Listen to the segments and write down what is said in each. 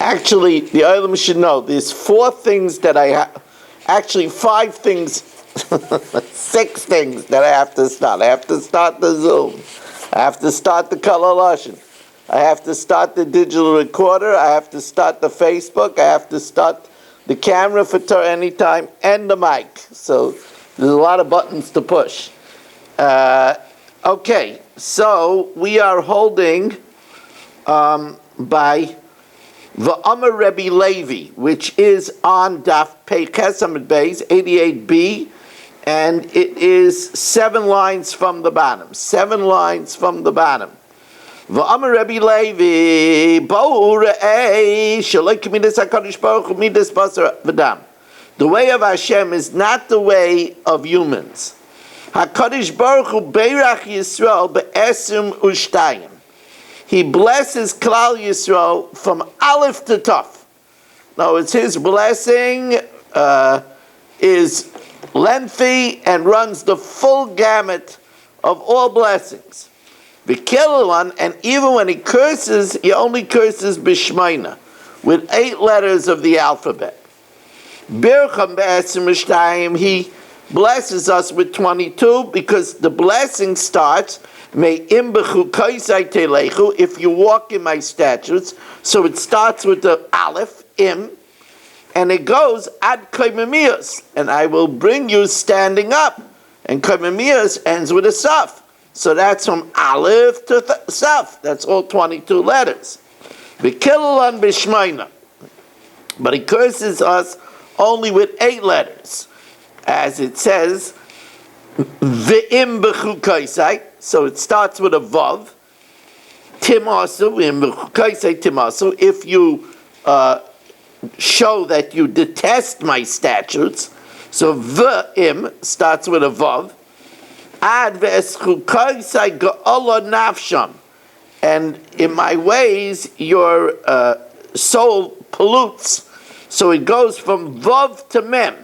Actually, the Olam should know there's 4 things that I have, actually 5 things, 6 things that I have to start. I have to start the Zoom. I have to start the Color Lashon. I have to start the digital recorder. I have to start the Facebook. I have to start the camera for Torah Anytime and the mic. So there's a lot of buttons to push. Okay, so we are holding by V'Amar Rebbe Levi, which is on Daf Pei Chesamid Beis 88b, and it is 7 lines from the bottom. 7 lines from the bottom. V'Amar Rebbe Levi, Bo'u Re'ei Shaloi K'midas HaKadosh Baruch Hu Midas Basar V'Dam. The way of Hashem is not the way of humans. HaKadosh Baruch Hu Beirach Yisrael Be'esim Ushtayim. He blesses Klal Yisrael from Aleph to Taf. Now, it's his blessing is lengthy and runs the full gamut of all blessings. V'kilalan, and even when he curses, he only curses Bishmaina, with 8 letters of the alphabet. Bircham Be'esim Ushtayim, he blesses us with 22 because the blessing starts if you walk in my statutes. So it starts with the Aleph, Im, and it goes ad Kaimamias, and I will bring you standing up. And Kaimamias ends with a Saf. So that's from Aleph to Saf. That's all 22 letters. V'kilalan b'shmaina. But he curses us only with 8 letters. As it says, V'im b'chukaisai, so it starts with a Vav. Timasu, V'im b'chukaisai timasu, if you show that you detest my statutes. So V'im starts with a Vav. Ad v'eschukaisai ga'ala nafsham, and in my ways your soul pollutes. So it goes from Vav to Mem.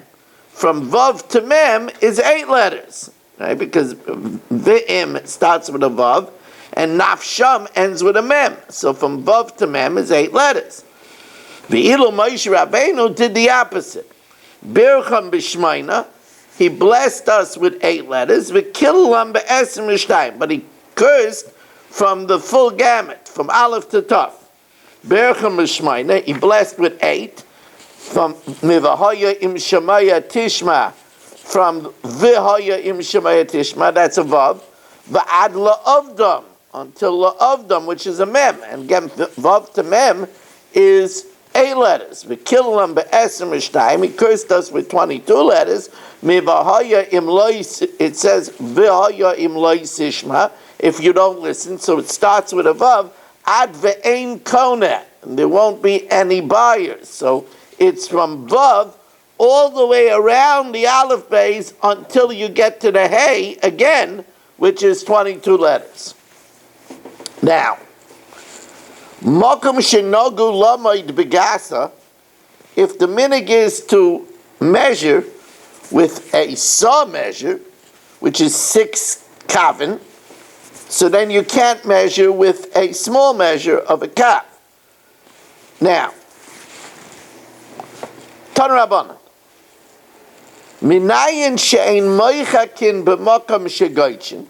From Vav to Mem is 8 letters, right? Because V'im starts with a Vav, and Nafsham ends with a Mem. So from Vav to Mem is 8 letters. V'ilu Moshe Rabbeinu did the opposite. Bircham b'shmaina, he blessed us with 8 letters. V'kilalan be'esim ushtayim, but he cursed from the full gamut, from Aleph to Taf. Bircham b'shmaina, he blessed with 8. From Mivahaya im Shemaya Tishma, from Vihaya im Shemaya Tishma, that's a Vav, V'ad la'avdam, until la'avdam, which is a Mem, and again, Vav to Mem is 8 letters. V'kilalan be'esim ushtayim, he cursed us with 22 letters. Mivahaya im lois, it says Vihaya im lois Ishma, if you don't listen, so it starts with a Vav, ad ve'ein koneh, and there won't be any buyers. So it's from Vav all the way around the Aleph base until you get to the Hey again, which is 22 letters. Now, Mokum Shenogu Lamoid Begasa, if the minig is to measure with a saw measure, which is 6 kavin, so then you can't measure with a small measure of a kav. Now, Tan Rabbanan. Minayin she'ein moichakin b'makam shegoychin.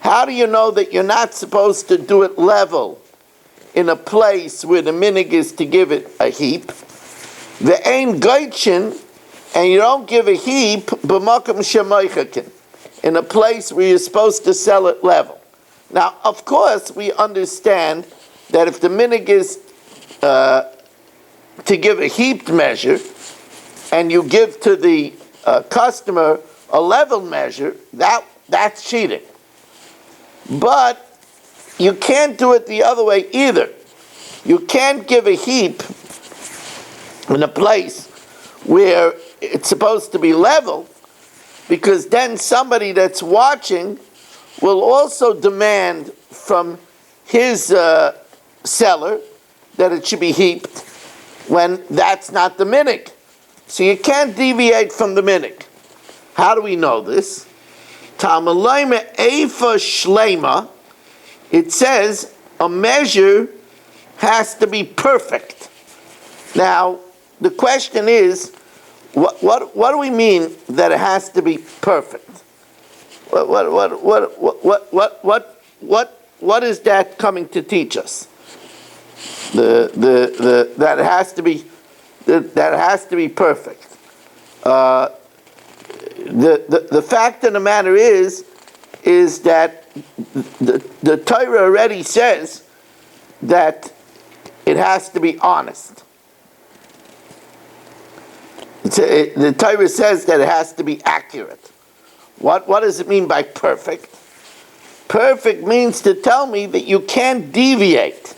How do you know that you're not supposed to do it level in a place where the minig is to give it a heap? Ve'ein goychin, and you don't give a heap b'makam she'moichakin, in a place where you're supposed to sell it level. Now, of course, we understand that if the minig is to give a heaped measure, and you give to the customer a level measure, that's cheating. But you can't do it the other way either. You can't give a heap in a place where it's supposed to be level, because then somebody that's watching will also demand from his seller that it should be heaped when that's not the minig. So you can't deviate from the minig. How do we know this? Talmalaima Eifa Shlema, it says a measure has to be perfect. Now, the question is, what do we mean that it has to be perfect? What is that coming to teach us? That it has to be perfect. The fact of the matter is that the Torah already says that it has to be honest. The Torah says that it has to be accurate. What does it mean by perfect? Perfect means to tell me that you can't deviate.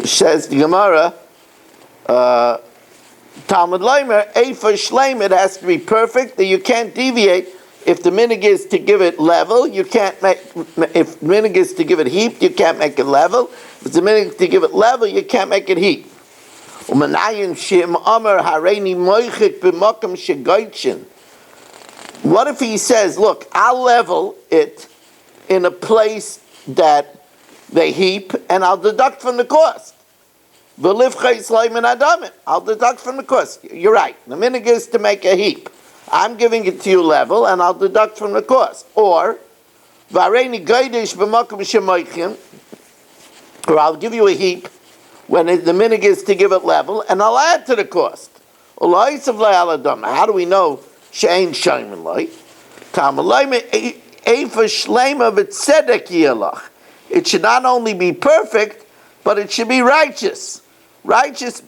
Says the Gemara, Talmud Leimer, Eifa Shleim, it has to be perfect, that you can't deviate. If the minig is to give it level, you can't make, if minig is to give it heaped, you can't make it level. If the minig is to give it level, you can't make it heaped. What if he says, look, I'll level it in a place that they heap, and I'll deduct from the cost. I'll deduct from the cost. You're right. The minig is to make a heap. I'm giving it to you level, and I'll deduct from the cost. Or I'll give you a heap when the minig is to give it level, and I'll add to the cost. How do we know she'ain shaymin loy? It should not only be perfect, but it should be righteous. Righteous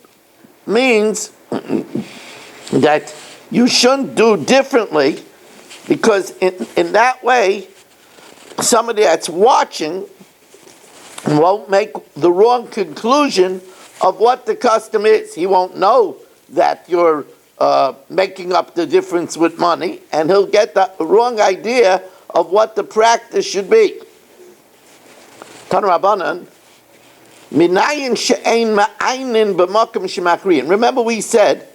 means that you shouldn't do differently, because in that way, somebody that's watching won't make the wrong conclusion of what the custom is. He won't know that you're making up the difference with money, and he'll get the wrong idea of what the practice should be. Tan Rabbanan, minayin she'ein ma'aynin b'makom shemachriyin. Remember we said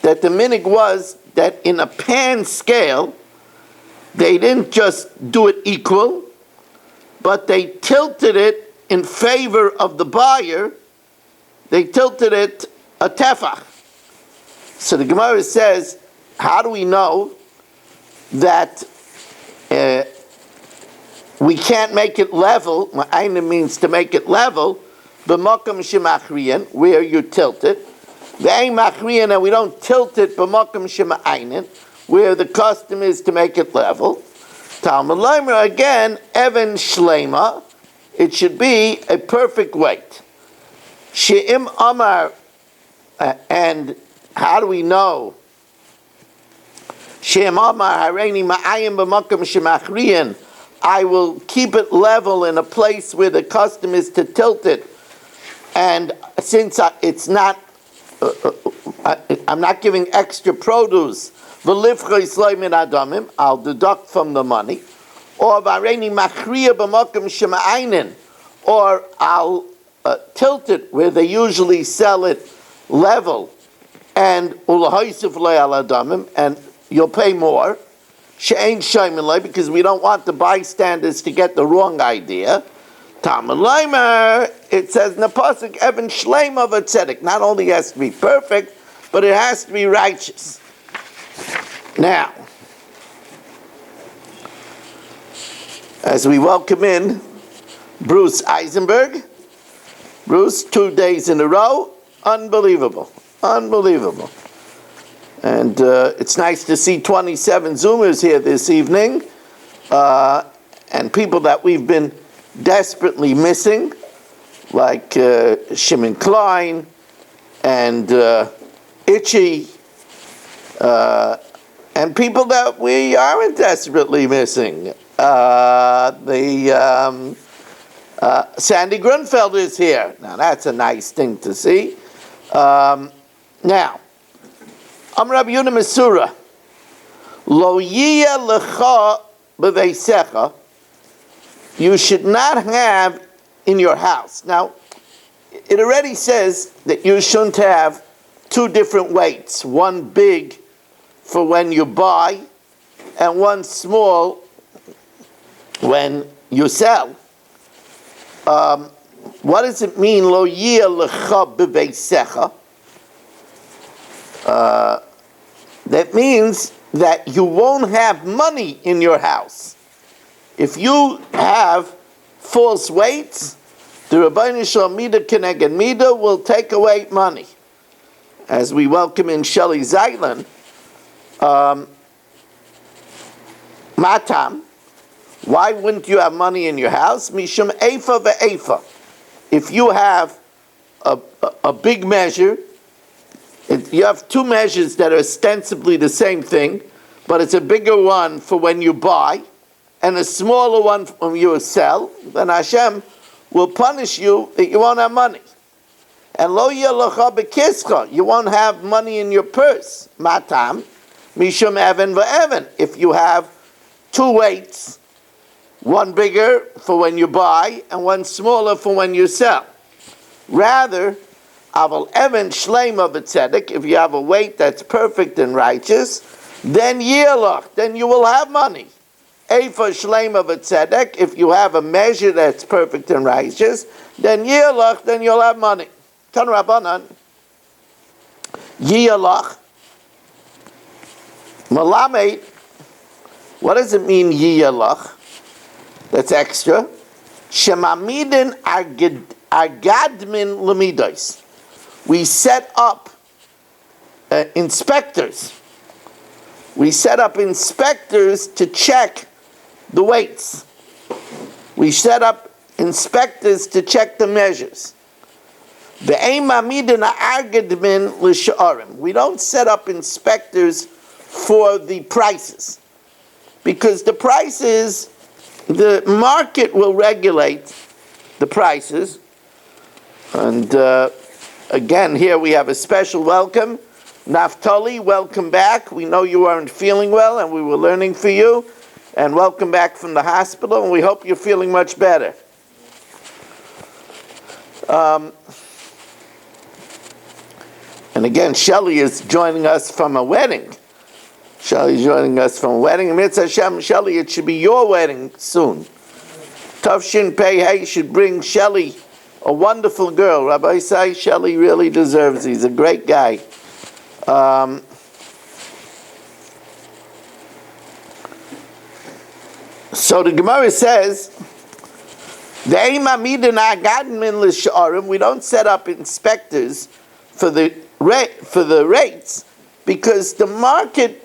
that the minig was that in a pan scale, they didn't just do it equal, but they tilted it in favor of the buyer. They tilted it a tefach. So the Gemara says, how do we know that we can't make it level? Ma'ayna means to make it level. B'makom shemachriyan, where you tilt it. Ve'ein machriyan, and we don't tilt it b'makom shema'aynin, where the custom is to make it level. Talmud Leimer, again, Evan Shlema, it should be a perfect weight. She'im Amar, and how do we know? She'im Amar hareini ma'ayim b'makom shemachriyan, I will keep it level in a place where the custom is to tilt it. And since it's not, I'm not giving extra produce, I'll deduct from the money. Or or I'll tilt it where they usually sell it level, and you'll pay more. Because we don't want the bystanders to get the wrong idea. Talmud Leimer, it says in the pasuk, Evan Shleima v'tzedek. Not only has to be perfect, but it has to be righteous. Now, as we welcome in Bruce Eisenberg. Bruce, 2 days in a row, unbelievable. And it's nice to see 27 Zoomers here this evening, and people that we've been desperately missing, like Shimon Klein and Itchy, and people that we aren't desperately missing. Sandy Grunfeld is here. Now that's a nice thing to see. Now, Am Rabbi Yehuda Mesura, Lo yiyeh lecha b'veisecha, you should not have in your house. Now, it already says that you shouldn't have 2 different weights, one big for when you buy and one small when you sell. what does it mean? Lo yeh lecha b'veisecha. That means that you won't have money in your house. If you have false weights, the Rabbeinu Shalom Mida Keneged Mida will take away money. As we welcome in Shelley Zeitlin, Matam, why wouldn't you have money in your house? Mishum Eifa ve'Eifa. If you have a big measure, you have two measures that are ostensibly the same thing, but it's a bigger one for when you buy, and a smaller one when you sell, then Hashem will punish you that you won't have money. And lo yelacha bekischa, you won't have money in your purse. Matam, mishum even ve'even. If you have two weights, one bigger for when you buy and one smaller for when you sell. Rather, aval even shleima b'tzedek, if you have a weight that's perfect and righteous, then yelach, then you will have money. Eifa shleima b'tzedek, if you have a measure that's perfect and righteous, then yelach, then you'll have money. Tan Rabbanan, yelach, malamed, what does it mean yelach? That's extra. Shemamidin agadmin lemidos. We set up inspectors. We set up inspectors to check the weights. We set up inspectors to check the measures. We don't set up inspectors for the prices, because the prices, the market will regulate the prices. And again, here we have a special welcome. Naftali, welcome back. We know you aren't feeling well, and we were learning for you. And welcome back from the hospital, and we hope you're feeling much better. And again, Shelley is joining us from a wedding. Shelley's joining us from a wedding. Mitzvah Hashem, Shelley, it should be your wedding soon. Tavshin Pei Hey should bring Shelley, a wonderful girl. Rabbi say Shelley really deserves it. He's a great guy. So the Gemara says, we don't set up inspectors for the rates, because the market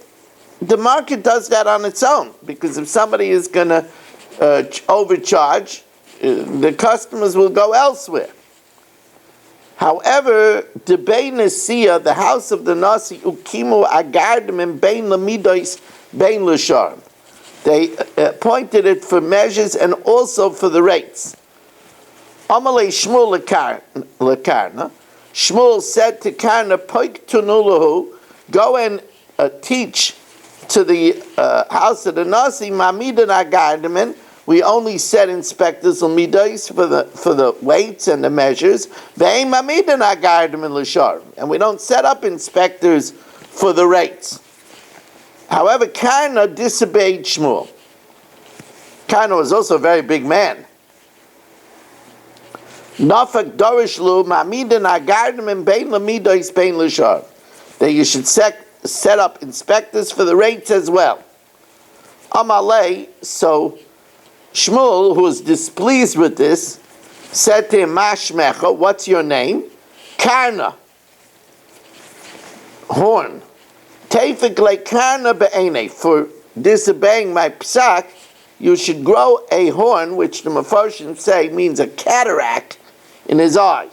does that on its own. Because if somebody is going to overcharge, the customers will go elsewhere. However, the Bein Nasiya, the house of the Nasi, ukimu agardim and Bein Lamidois Bein Lusharim. They appointed it for measures and also for the rates. Amalei Shmuel lekarna. Shmuel said to Karna, Poik tunulahu, go and teach to the house of the Nasi, Mamidan agardimin. We only set inspectors on midos for the weights and the measures. And we don't set up inspectors for the rates. However, Karna disobeyed Shmuel. Karna was also a very big man. Nafak dorishlu mamidan agardim bein lamidos bein lishar. That you should set up inspectors for the rates as well. Amalei, so Shmuel, who was displeased with this, said to him, Mashmecha, what's your name? Karna, horn. Tefik like Karna be'ene, for disobeying my psak, you should grow a horn, which the Mefarshim say means a cataract in his eye.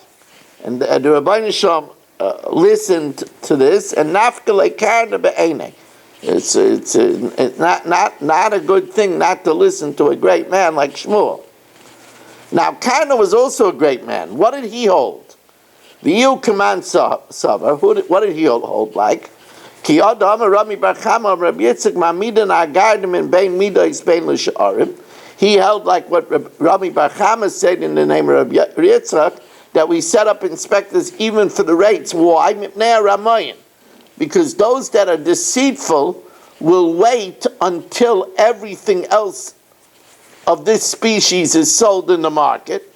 And the Rabbeinu Shalom listened to this, and Nafka like Karna be'ene. It's not a good thing not to listen to a great man like Shmuel. Now, Karna was also a great man. What did he hold? The Yu Kaman Sava, what did he hold like? Ki Adam Rami Bar Chama Rabbi Yitzchak Mamidan Agardim in Bein Midos Bein L'Sharim. He held like what Rami Bar Chama said in the name of Rabbi Yitzchak, that we set up inspectors even for the rates. Why? Mipnei Ramayan. Because those that are deceitful will wait until everything else of this species is sold in the market,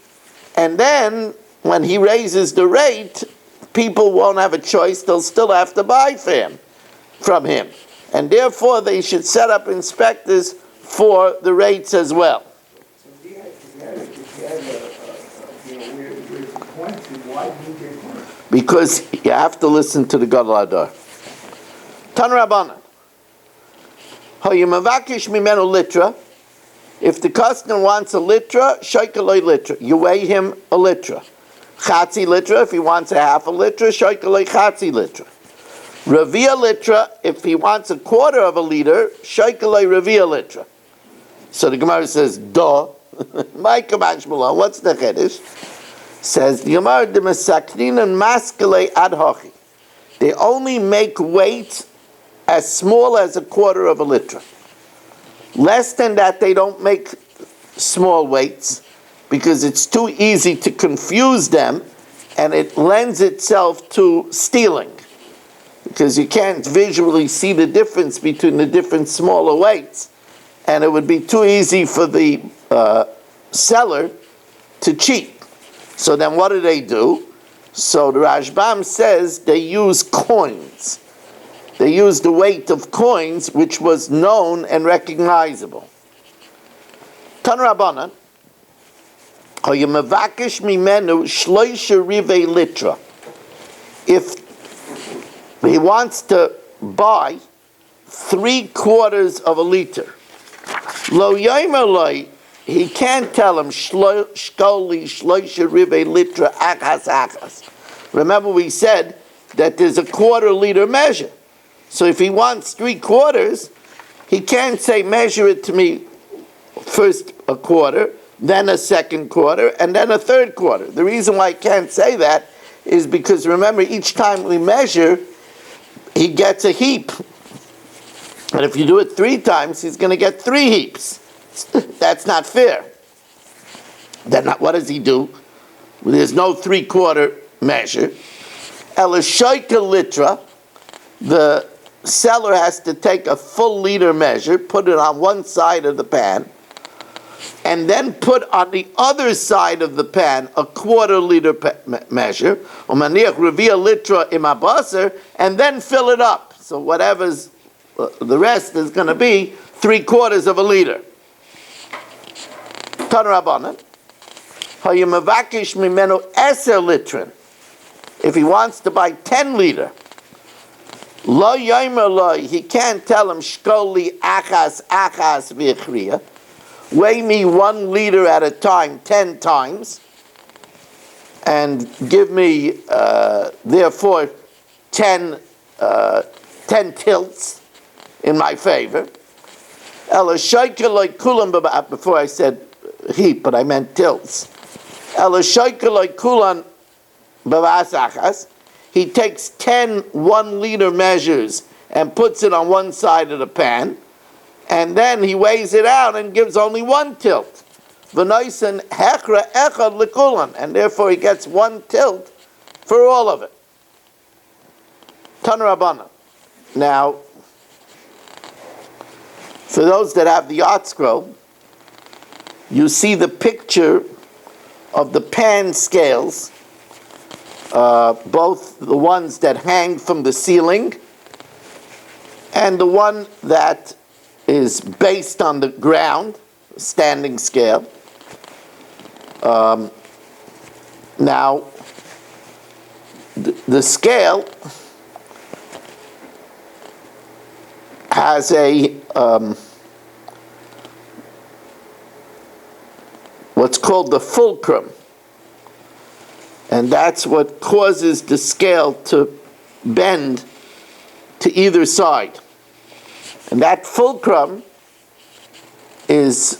And then, when he raises the rate, people won't have a choice. They'll still have to buy from him. And therefore, they should set up inspectors for the rates as well. Because you have to listen to the Gadol Hador. Tan Rabbanan. Hoyimavakish mimenu litra. If the customer wants a litra, shaykaloi litra. You weigh him a litra. Chatzi litra, if he wants a half a litra, shaykaloi chatzi litra. Ravia litra, if he wants a quarter of a liter, shaykaloi ravia litra. So the Gemara says, duh. My Kamash Malon, what's the Chiddush? Says the Gemara, the Mesaknin and Maskele ad hochi. They only make weights as small as a quarter of a liter. Less than that, they don't make small weights because it's too easy to confuse them, and it lends itself to stealing because you can't visually see the difference between the different smaller weights, and it would be too easy for the seller to cheat. So then what do? So the Rashbam says they use coins. They used the weight of coins, which was known and recognizable. Tan Rabbanan, Hoyemavakish mimenu shloisha rivei litra. If he wants to buy 3/4 of a liter, lo yoimer, he can't tell him shkoli shloisha rivei litra achas. Remember, we said that there's a quarter liter measure. So if he wants 3/4, he can't say, measure it to me first a quarter, then a second quarter, and then a third quarter. The reason why he can't say that is because, remember, each time we measure, he gets a heap. And if you do it 3 times, he's going to get 3 heaps. That's not fair. Then what does he do? Well, there's no 3/4 measure. Elishaika litra, the seller has to take a full liter measure, put it on one side of the pan, and then put on the other side of the pan a 1/4 liter measure, umaniach revia litra imabasar, and then fill it up. So whatever's the rest is going to be 3/4 of a liter. Tan Rabbanan, hayimavakish mimenu 10 litrin. If he wants to buy 10 liter, lo yomer lo, he can't tell him shkoli achas v'chriya. Weigh me 1 liter at a time 10 times, and give me therefore 10 tilts in my favor. Before I said heap, but I meant tilts. He takes 10 1-liter measures and puts it on one side of the pan, and then he weighs it out and gives only 1 tilt. And therefore he gets 1 tilt for all of it. Tan Rabbanan. Now, for those that have the art scroll, you see the picture of the pan scales, both the ones that hang from the ceiling and the one that is based on the ground, standing scale. Now, the scale has a what's called the fulcrum, and that's what causes the scale to bend to either side. And that fulcrum is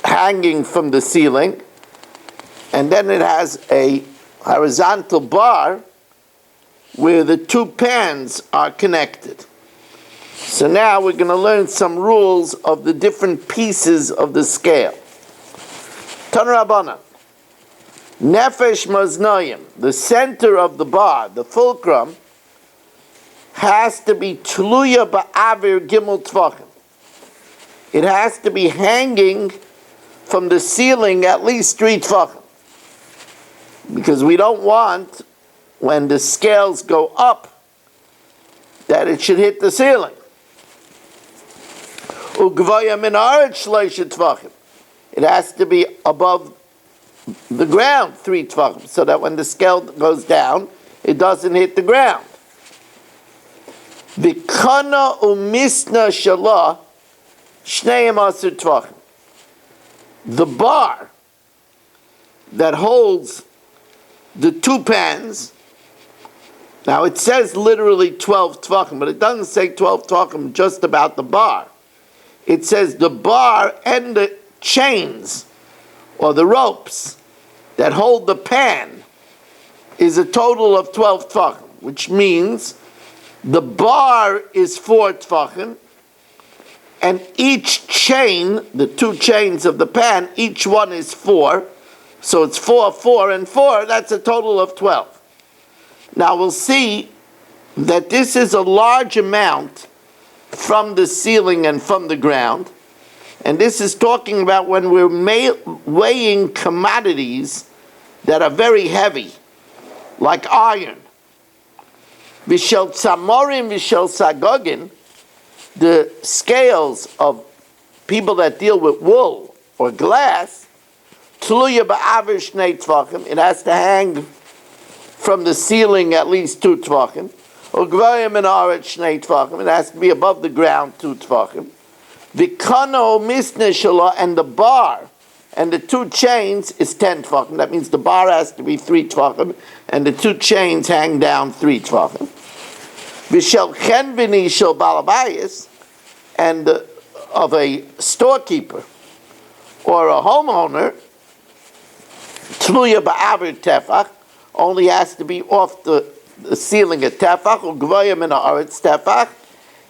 hanging from the ceiling, and then it has a horizontal bar where the 2 pans are connected. So now we're going to learn some rules of the different pieces of the scale. Tan Rabbanan, Nefesh Maznayim, the center of the bar, the fulcrum, has to be Tluya Ba'avir Gimel Tvachim. It has to be hanging from the ceiling at least 3 Tvachim. because we don't want, when the scales go up, that it should hit the ceiling. It has to be above the ground 3 tvachim, so that when the scale goes down, it doesn't hit the ground. V'kana umisna shalah shneim asur tvachim. The bar that holds the 2 pans, now it says literally 12 tvachim, but it doesn't say 12 tvachim just about the bar. It says the bar and the chains, or the ropes that hold the pan, is a total of 12 tvachim, which means the bar is 4 tvachim, and each chain, the 2 chains of the pan, each one is 4, so it's 4, 4, and 4, that's a total of 12. Now we'll see that this is a large amount from the ceiling and from the ground, and this is talking about when we're weighing commodities that are very heavy, like iron. Vishel tzamorim, vishel sagogin, the scales of people that deal with wool or glass, tluya ba'aver shnei tvachim, it has to hang from the ceiling at least 2 tvachim, or gvayim and aretz shnei tvachim, it has to be above the ground 2 tvachim. V'kano misne shala, and the bar and the 2 chains is 10 tvachim. That means the bar has to be 3 tvachim, and the 2 chains hang down 3 tvachim. V'shel chen v'ni shel balabayis, and of a storekeeper or a homeowner, tluya ba'aver tefach, only has to be off the ceiling at tefach, or gvayim and aretz tefach.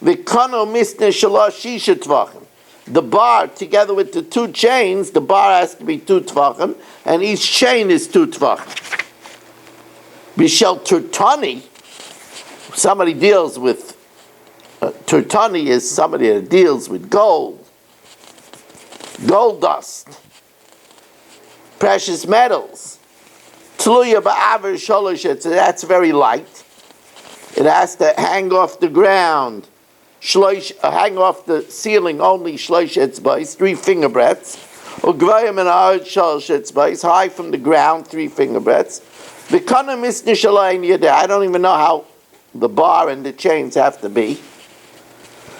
V'kano misne shalosh shisha tvachim. The bar, together with the 2 chains, the bar has to be 2 tvachim, and each chain is 2 tvachim. Bishel turtani, somebody deals with, turtani is somebody that deals with gold dust, precious metals. Tluya ba'aver sholosh, that's very light. It has to hang off the ground. Hang off the ceiling only shloish etzbais, 3 finger breadths. Or gvayim and aretz shalosh etzbais, high from the ground, 3 finger breadths. V'kana misne shalayin yedeh, I don't even know how the bar and the chains have to be.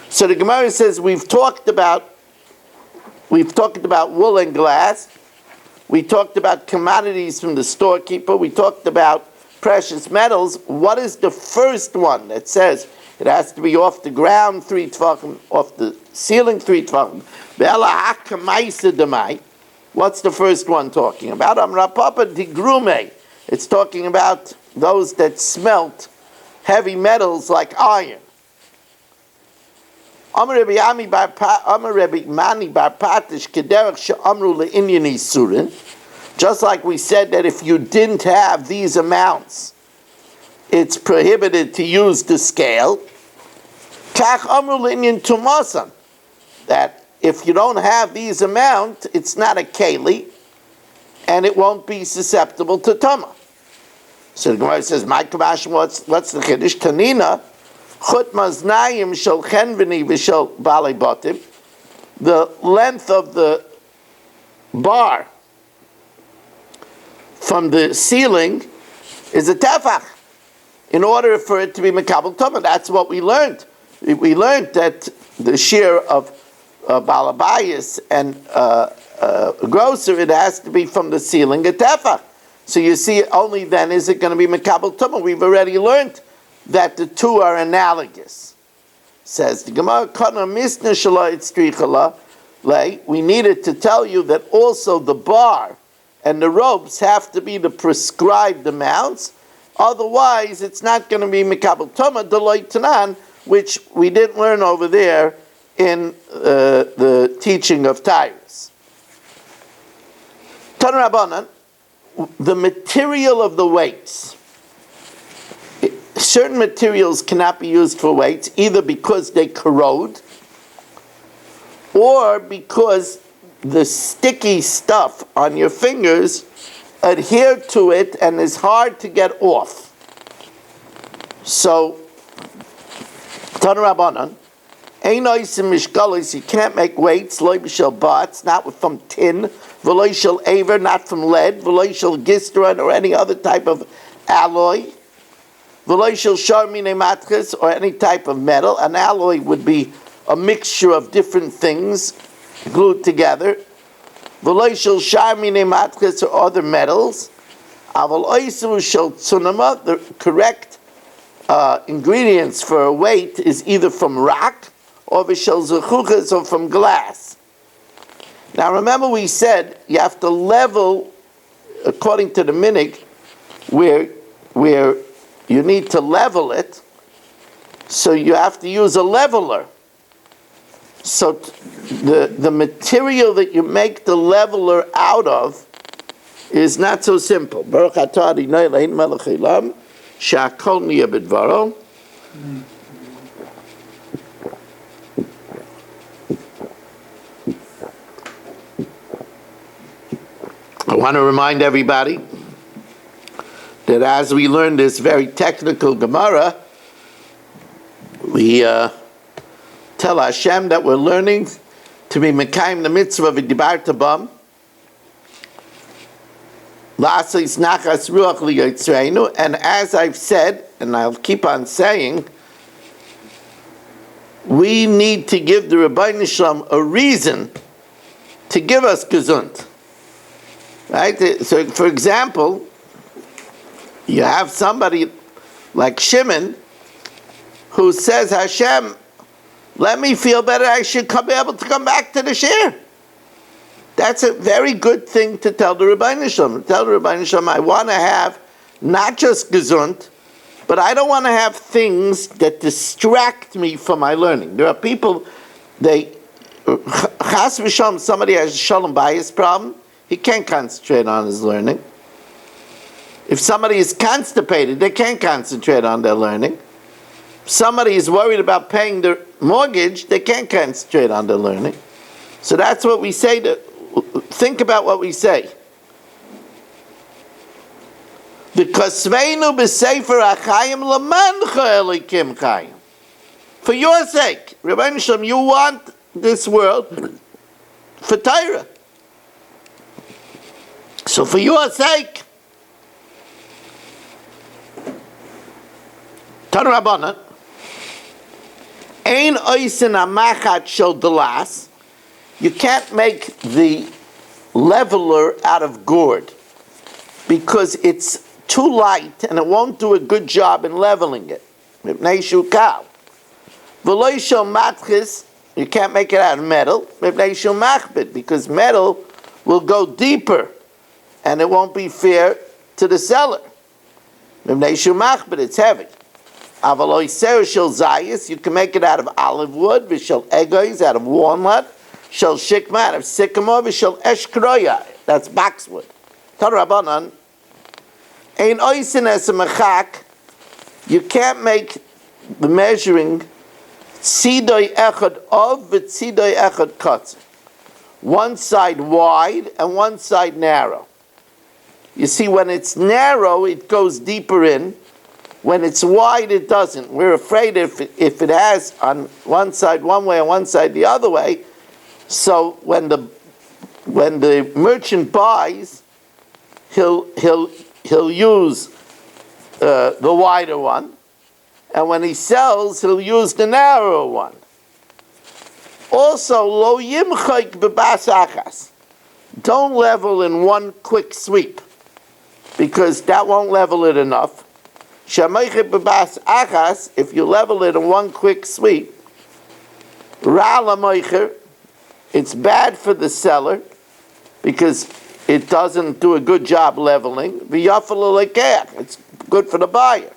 So the Gemara says we've talked about wool and glass. We talked about commodities from the storekeeper. We talked about precious metals. What is the first one that says it has to be off the ground 3 tvachim, off the ceiling 3 tvachim? What's the first one talking about? Amrapapa digrume. It's talking about those that smelt heavy metals like iron. Just like we said that if you didn't have these amounts, it's prohibited to use the scale. That if you don't have these amounts, it's not a keli, and it won't be susceptible to tama. So the Gemara says, "My kavash, what's the chiddush? Tanina, chut maznayim shel chenveni v'shel balei batim." The length of the bar from the ceiling is a tefach, in order for it to be mekabel tama. That's what we learned. We learned that the shear of balabayas and grocer, it has to be from the ceiling a tefach. So you see, only then is it going to be mekabel tuma. We've already learned that the 2 are analogous. Says the Gemara, kana misna shala itzrichala lay. We needed to tell you that also the bar and the ropes have to be the prescribed amounts. Otherwise, it's not going to be mekabel tuma deloy tanan, which we didn't learn over there in the teaching of Tyrus. Tan Rabbanan, the material of the weights. Certain materials cannot be used for weights, either because they corrode or because the sticky stuff on your fingers adhere to it and is hard to get off. So, Tan Rabbanan, Ein oisim mishkalos, you can't make weights, loy b'shel bats, not from tin, v'loy shel aver, not from lead, v'loy shel gistron, or any other type of alloy, v'loy shel shar minei matches, or any type of metal. An alloy would be a mixture of different things glued together. V'loy shel shar minei matches, or other metals. Aval oisim shel tsunama, the correct ingredients for a weight is either from rock, or v'shel zechuchas, or from glass. Now remember we said you have to level, according to the minig, where you need to level it, so you have to use a leveler. So the material that you make the leveler out of is not so simple. Baruch atah Adonai Eloheinu melech haolam, she'akol niyeh b'dvaro. I want to remind everybody that as we learn this very technical Gemara, we tell Hashem that we're learning to be mekayim the mitzvah v'dibarta bam, la'asais nachas ruach liyotzreinu, and as I've said, and I'll keep on saying, we need to give the Rebbeinu Shalom a reason to give us gesund. Right? So, for example, you have somebody like Shimon who says, Hashem, let me feel better, I should be able to come back to the shir. That's a very good thing to tell the Rebbeinu Shalom. Tell the Rebbeinu Shalom, I want to have not just gesund, but I don't want to have things that distract me from my learning. There are people, chas v'shalom, somebody has a shalom bayis problem, he can't concentrate on his learning. If somebody is constipated, they can't concentrate on their learning. If somebody is worried about paying their mortgage, they can't concentrate on their learning. So that's what we say. Think about what we say. Because Sveinu b'sefer achayim lamancha elikim chayim. For your sake, Rebbeinu Shalom, you want this world for Torah. So for your sake, Tan Rabbanan, Ein oisin amachat shel delas, you can't make the leveler out of gourd because it's too light and it won't do a good job in leveling it. Mipnei shukal. V'lo shel matchis, you can't make it out of metal. Mipnei shel machbid, because metal will go deeper and it won't be fair to the seller. Mipnei shel machbid, it's heavy. Avaloi ser shel zayis, you can make it out of olive wood, v'shel egois, out of walnut, shel shikma, out of sycamore, v'shel eshkroya, that's boxwood. Tan Rabbanan, ein oisin es a mechak, you can't make the measuring tzidoi echad of v'tzidoi echad kotzer, one side wide and one side narrow. You see, when it's narrow, it goes deeper in. When it's wide, it doesn't. We're afraid if it has on one side one way and one side the other way, so when the merchant buys, he'll use the wider one, and when he sells, he'll use the narrower one. Also, lo yimchayk bebas achas, don't level in one quick sweep, because that won't level it enough. Shamayche bebas achas, if you level it in one quick sweep, ra lamaycher, it's bad for the seller because it doesn't do a good job leveling. V'yafal lekech, it's good for the buyer.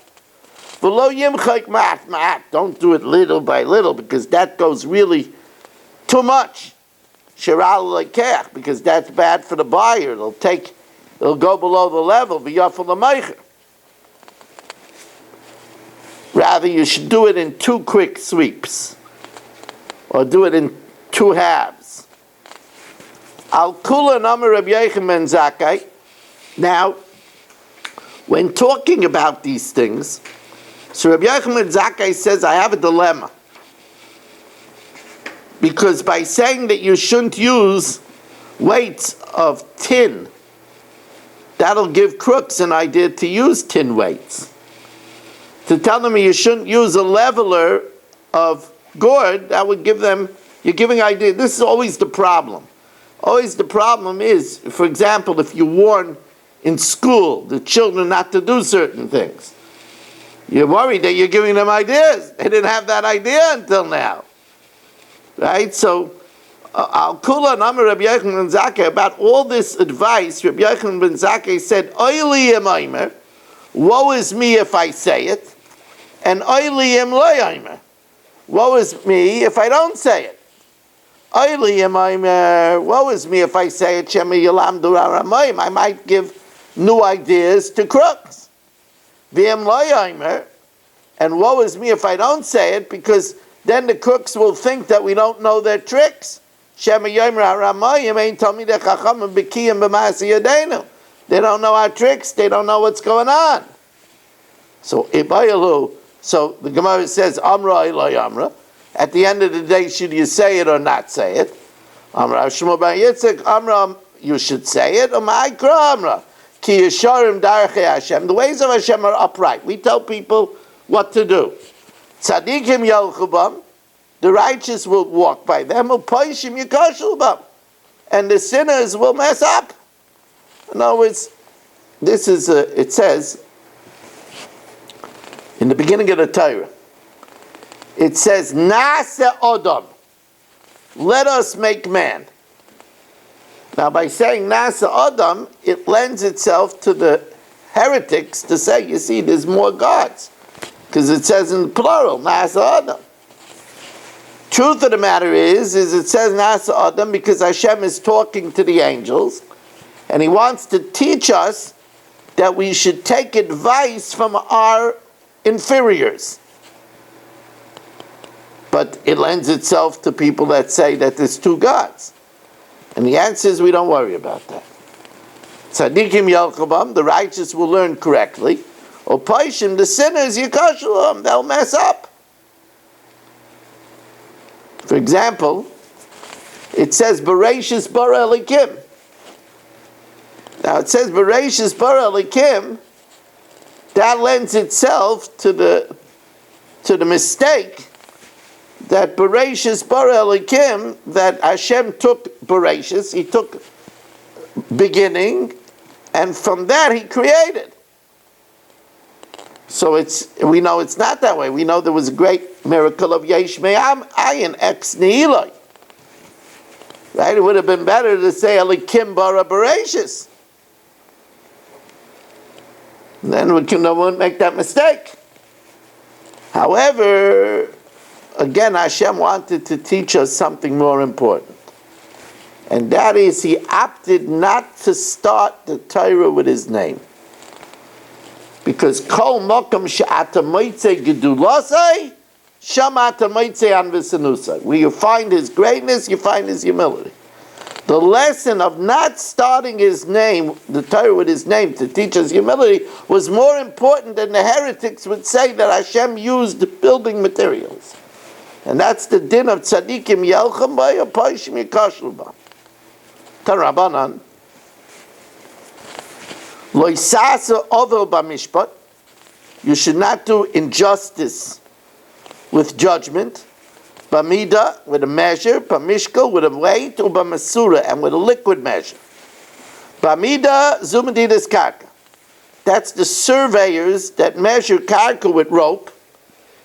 V'lo yimchayk ma'at, don't do it little by little because that goes really too much. Shiral lekech, because that's bad for the buyer. It'll go below the level. V'yafal lamaycher. Rather, you should do it in two quick sweeps, or do it in two halves. Al kula namar Rabbi Yochanan ben Zakkai, Now, when talking about these things, so Rabbi Yochanan Zakkai says, I have a dilemma. Because by saying that you shouldn't use weights of tin, that'll give crooks an idea to use tin weights. To tell them you shouldn't use a leveler of gourd, that would give them, you're giving idea. This is always the problem. Always the problem is, for example, if you warn in school the children not to do certain things, you're worried that you're giving them ideas. They didn't have that idea until now. Right? So, Al-Kula Namar Rabbi Yochanan ben Zakkai, about all this advice, Rabbi Yochanan ben Zakkai said, Oili yem woe is me if I say it, and Oili yem lo yomer, woe is me if I don't say it. Oili yem woe is me if I say it, Shema Yalamdu Aramayim, I might give new ideas to crooks. V'yem lo yomer, and woe is me if I don't say it, because then the crooks will think that we don't know their tricks. Shema yomer haramayim ain't told me the chachamim b'kiyim b'ma'aseh yadeinu. They don't know our tricks. They don't know what's going on. So ibayalu. So the Gemara says amra ilay amra. At the end of the day, should you say it or not say it? Amra Shmuel bar Yitzchak amra. You should say it. U'ma'ikra amra. Ki yesharim darchei Hashem. The ways of Hashem are upright. We tell people what to do. Tzadikim yalchu bam, the righteous will walk by them, u'poishim yikashul bam, and the sinners will mess up. In other words, this is, it says, in the beginning of the Torah, it says, Na'aseh Odom, let us make man. Now by saying Na'aseh Odom, it lends itself to the heretics to say, you see, there's more gods. Because it says in the plural, Na'aseh Adam. Truth of the matter is it says Na'aseh Adam because Hashem is talking to the angels, and He wants to teach us that we should take advice from our inferiors. But it lends itself to people that say that there's two gods. And the answer is we don't worry about that. Tzadikim yalchabam, the righteous will learn correctly. Or Paishim, the sinners, Yikashulam, they'll mess up. For example, it says Bereshis bara Elikim. Now it says Bereshis bara Elikim. That lends itself to the mistake that Bereshis bara Elikim, that Hashem took Bereshis, He took beginning, and from that He created. So we know it's not that way. We know there was a great miracle of Yesh Me'am Ayin Ex Nihiloi. Right? It would have been better to say Elikim bara Bereshis. Then we wouldn't make that mistake. However, again, Hashem wanted to teach us something more important. And that is, He opted not to start the Torah with His name. Because kol mokam she'ata moitze gedulasai, sham ata moitze anvisanusai. Where you find His greatness, you find His humility. The lesson of not starting His name, the Torah with His name, to teach us humility, was more important than the heretics would say that Hashem used building materials. And that's the din of tzadikim yelchem by or paishim yikashlu ba. Tarabanan. Loisasa ovel b'mishpat. You should not do injustice with judgment. B'mida, with a measure. B'mishkel, with a weight. Or b'masura, and with a liquid measure. B'mida zumadidas karka. That's the surveyors that measure karka with rope.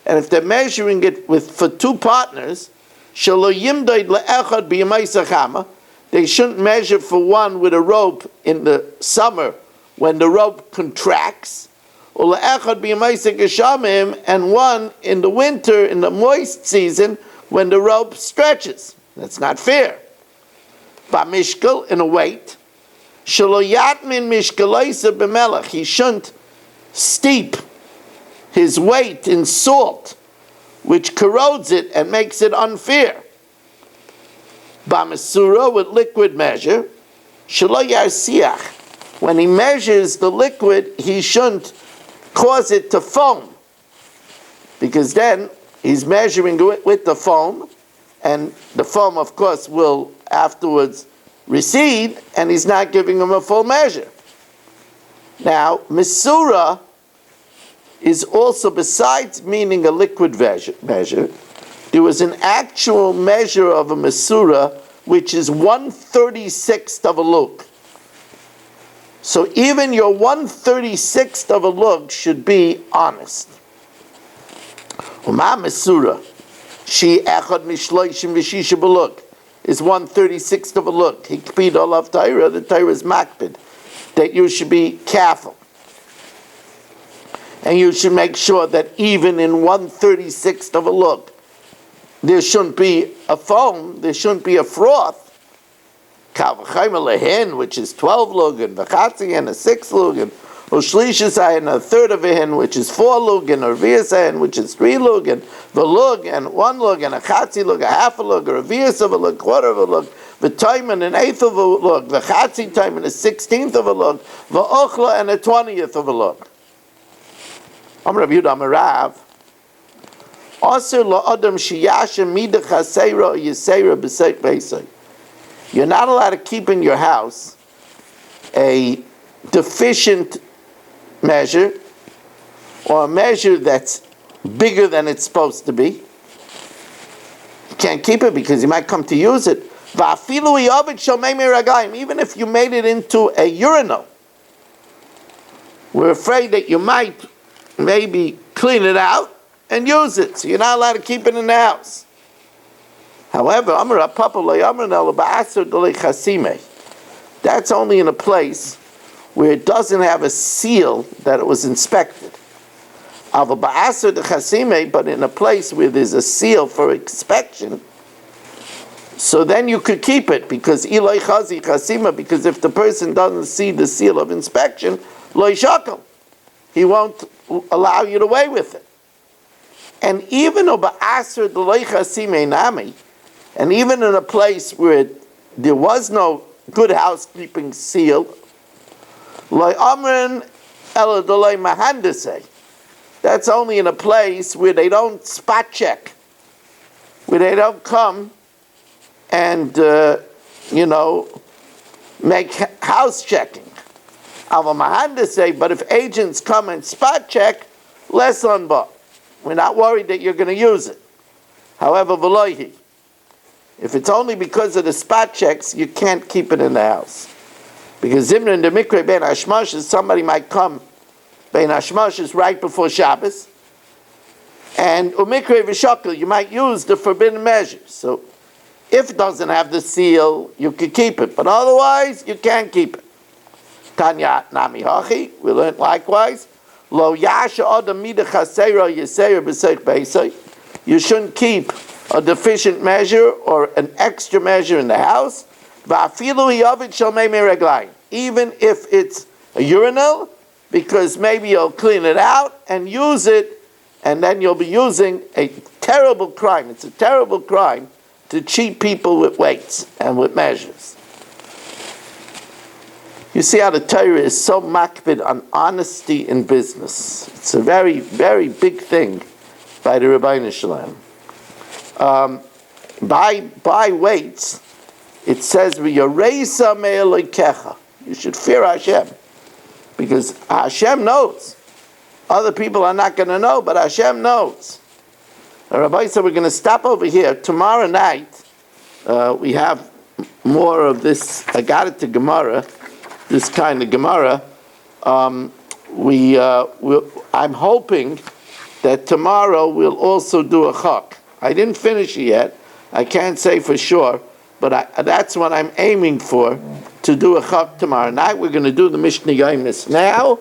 And if they're measuring it for two partners, shelo yimdoid le'echad b'yamay sachama, they shouldn't measure for one with a rope in the summer when the rope contracts, and one in the winter, in the moist season, when the rope stretches. That's not fair. B'mishkel, in a weight, he shouldn't steep his weight in salt, which corrodes it and makes it unfair. B'masura, with liquid measure, shelo yarsiach, when he measures the liquid, he shouldn't cause it to foam, because then he's measuring with the foam, and the foam, of course, will afterwards recede, and he's not giving him a full measure. Now, Mesura is also, besides meaning a liquid measure, there was an actual measure of a Mesura, which is 1/36 of a lug. So even your 1/36 of a lug should be honest. Uma Mesura, she echad mishloishim v'shisha belug, is 1/36 of a lug. Hikpid olav Torah, the Torah is makpid, that you should be careful. And you should make sure that even in 1/36 of a lug, there shouldn't be a foam, there shouldn't be a froth. Kavachayim lehin, which is 12 lug, and v'chatzi, and a 6 lug, and Ushlishasai, and a third of a hin, which is 4 lug, and a reviasai, which is 3 lug, and the lug, and 1 lug, and a chatzi lug, a half a lug, or a revias of a lug, quarter of a lug, the time and an eighth of a lug, the chatzi time and a 16th of a lug, the ochla and a 20th of a lug. Amar Rabbi Yehuda Amar Rav, Asur la'adam sheyashem midach haseira yisera b'seich beisai. You're not allowed to keep in your house a deficient measure, or a measure that's bigger than it's supposed to be. You can't keep it because you might come to use it. Even if you made it into a urinal, we're afraid that you might maybe clean it out and use it, so you're not allowed to keep it in the house. However, that's only in a place where it doesn't have a seal that it was inspected. But in a place where there's a seal for inspection, so then you could keep it, because because if the person doesn't see the seal of inspection, he won't allow you to weigh with it. And even and even in a place where there was no good housekeeping seal, that's only in a place where they don't spot check, where they don't come and make house checking. But if agents come and spot check, less unba. We're not worried that you're going to use it. However, if it's only because of the spot checks, you can't keep it in the house. Because Zimran the Mikre Ben Hashmash, somebody might come Ben Hashmash is right before Shabbos, and Umikre V'Shakal, you might use the forbidden measure. So if it doesn't have the seal, you could keep it, but otherwise you can't keep it. Tanya Nami Hachi, we learned likewise, Lo Yasha Adam Mida Chaseira Yeseir B'Seich Beisai, you shouldn't keep a deficient measure or an extra measure in the house, even if it's a urinal, because maybe you'll clean it out and use it, and then you'll be using a terrible crime. It's a terrible crime to cheat people with weights and with measures. You see how the Torah is so makpid on honesty in business. It's a very, very big thing by the Rabbeinu Shalom. By weights, it says v'yoreisa me'elokecha. You should fear Hashem, because Hashem knows. Other people are not going to know, but Hashem knows. The Rabbi said we're going to stop over here. Tomorrow night we have more of this. I got it to Gemara, this kind of Gemara. I'm hoping that tomorrow we'll also do a chak. I didn't finish it yet. I can't say for sure, but that's what I'm aiming for, to do a chak tomorrow night. We're going to do the Mishnah Yomnis now.